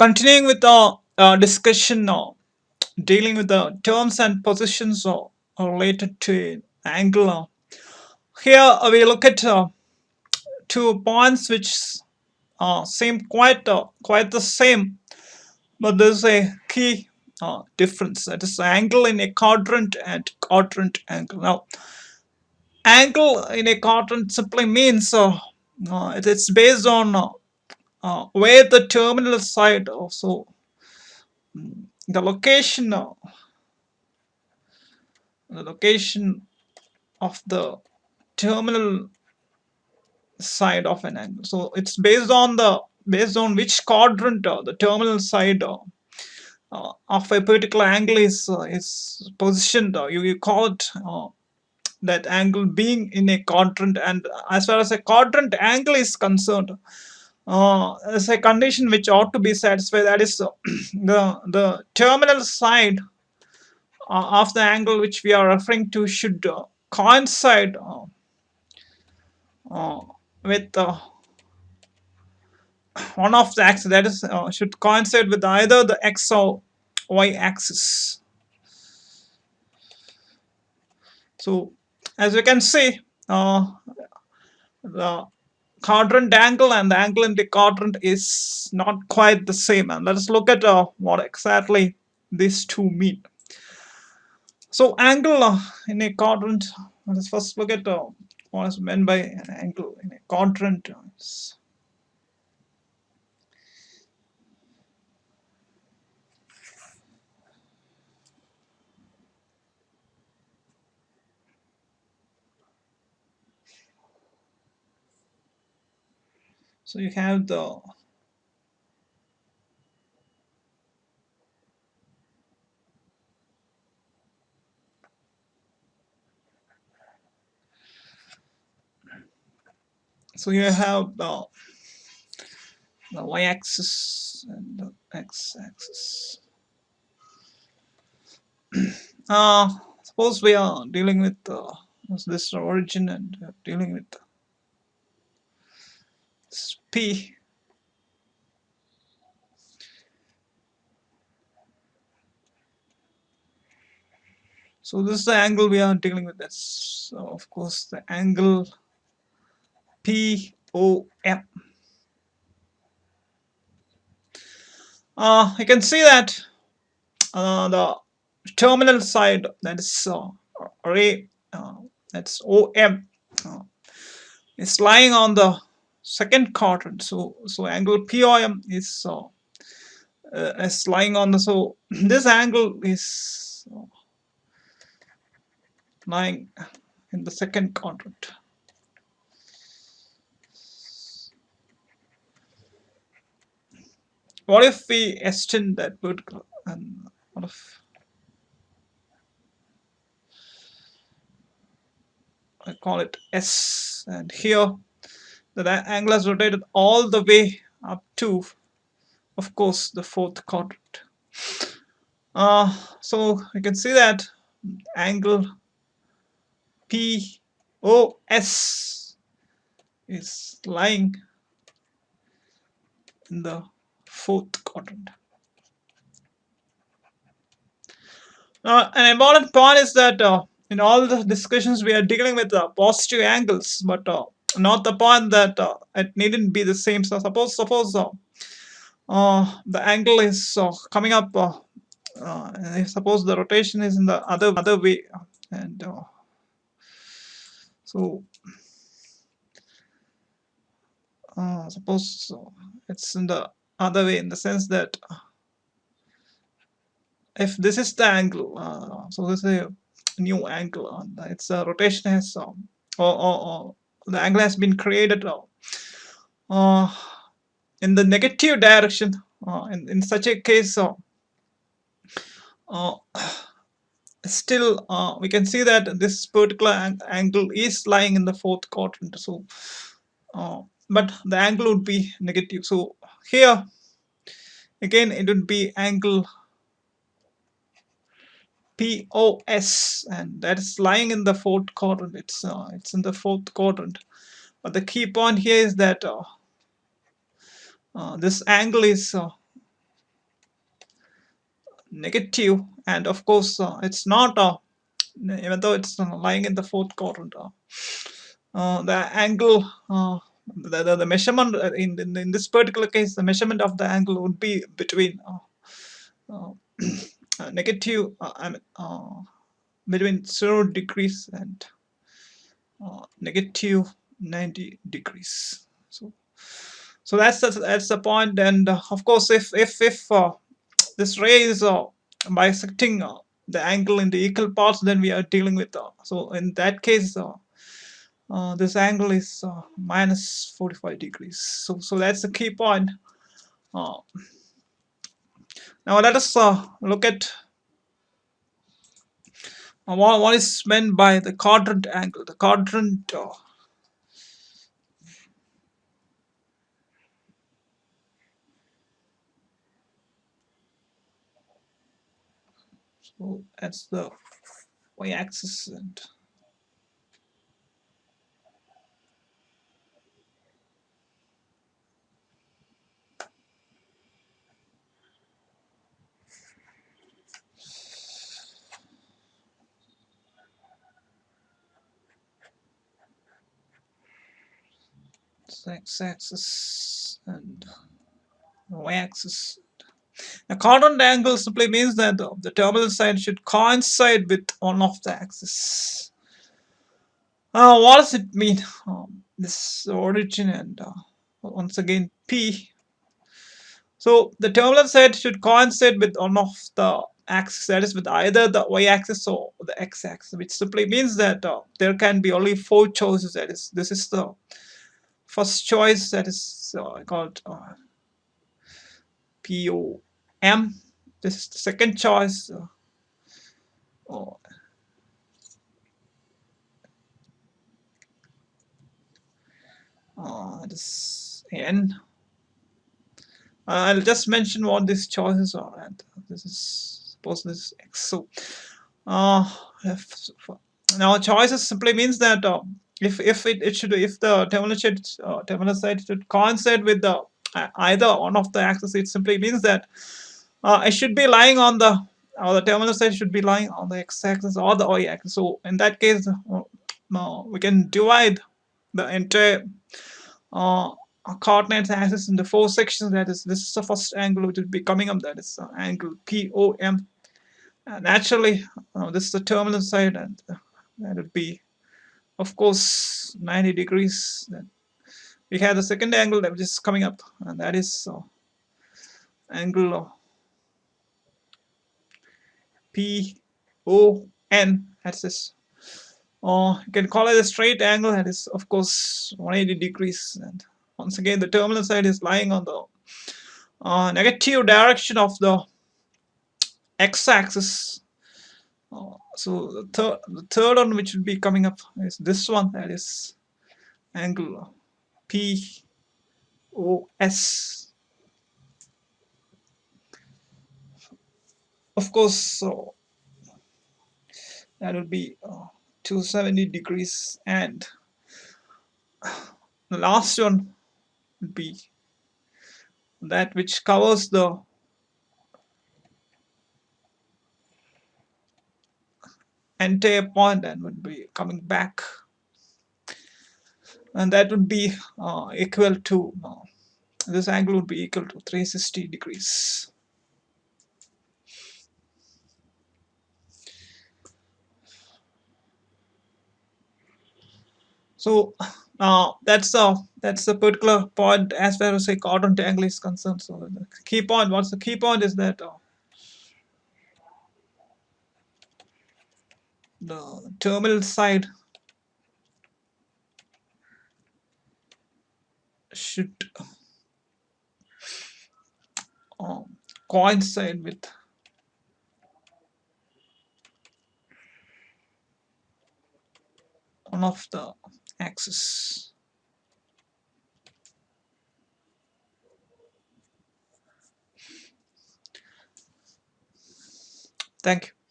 Continuing with the discussion dealing with the terms and positions related to angle. Here we look at 2 points which seem quite the same, but there's a key difference. That is angle in a quadrant and quadrant angle. Now, angle in a quadrant simply means it's based on where the terminal side also the location of the terminal side of an angle. So it's based on which quadrant the terminal side of a particular angle is positioned. You call it that angle being in a quadrant, and as far as a quadrant angle is concerned, there's a condition which ought to be satisfied. That is the terminal side of the angle which we are referring to should coincide uh, with one of the axes, that is should coincide with either the x or y axis. So as you can see, the quadrant angle and the angle in the quadrant is not quite the same, and let us look at what exactly these two mean. So angle in a quadrant, let us first look at what is meant by an angle in a quadrant. So you have the the y-axis and the x-axis. Suppose we are dealing with this origin and dealing with P. So this is the angle we are dealing with. That's of course the angle POM. You can see that the terminal side, that is ray, that's OM, is lying on the second quadrant. So angle POM is lying on the, so this angle is lying in the second quadrant. What if we extend that vertical, and what if I call it S, and here the angle is rotated all the way up to, of course, the fourth quadrant. So you can see that angle POS is lying in the fourth quadrant. An important point is that in all the discussions we are dealing with positive angles, but not the point that it needn't be the same. So suppose the angle is coming up. Suppose the rotation is in the other way, and so suppose it's in the other way, in the sense that if this is the angle, so this is a new angle, and its rotation has or the angle has been created in the negative direction. In such a case, still we can see that this particular angle is lying in the fourth quadrant. So but the angle would be negative. So here again it would be angle POS, and that is lying in the fourth quadrant. It's in the fourth quadrant. But the key point here is that this angle is negative, and of course it's not even though it's lying in the fourth quadrant. The angle, the measurement in this particular case, the measurement of the angle would be between uh, negative, between 0 degrees and negative 90 degrees. So that's the point. And of course, if this ray is bisecting the angle into equal parts, then we are dealing with so in that case this angle is minus 45 degrees. So that's the key point. Uh, Now let us look at what is meant by the quadrant angle. The quadrant so that's the y-axis and x-axis and y-axis. A quadrant angle simply means that the terminal side should coincide with one of the axes. What does it mean? This origin and once again P. So the terminal side should coincide with one of the axis, that is with either the y-axis or the x-axis, which simply means that there can be only four choices. That is, this is the first choice, that is called POM. This is the second choice. Oh, this N. I'll just mention what these choices are, and this is suppose this is X. So now choices simply means that if the terminal side should coincide with the either one of the axes, it simply means that it should be lying on the terminal side should be lying on the x-axis or the y-axis. So in that case, we can divide the entire coordinates axis into four sections. That is, this is the first angle which will be coming up. That is angle POM. Naturally, this is the terminal side, and that would be, of course, 90 degrees. Then we have the second angle that is coming up, and that is angle PON. That's this. You can call it a straight angle. That is, of course, 180 degrees. And once again, the terminal side is lying on the negative direction of the x-axis. So the third one which will be coming up is this one. That is angle POS. Of course, so that will be 270 degrees, and the last one will be that which covers the entire point and would be coming back, and that would be equal to this angle would be equal to 360 degrees. So that's the particular point as far as a quadrant angle is concerned. So the key point, what's the key point is that the terminal side should coincide with one of the axes. Thank you.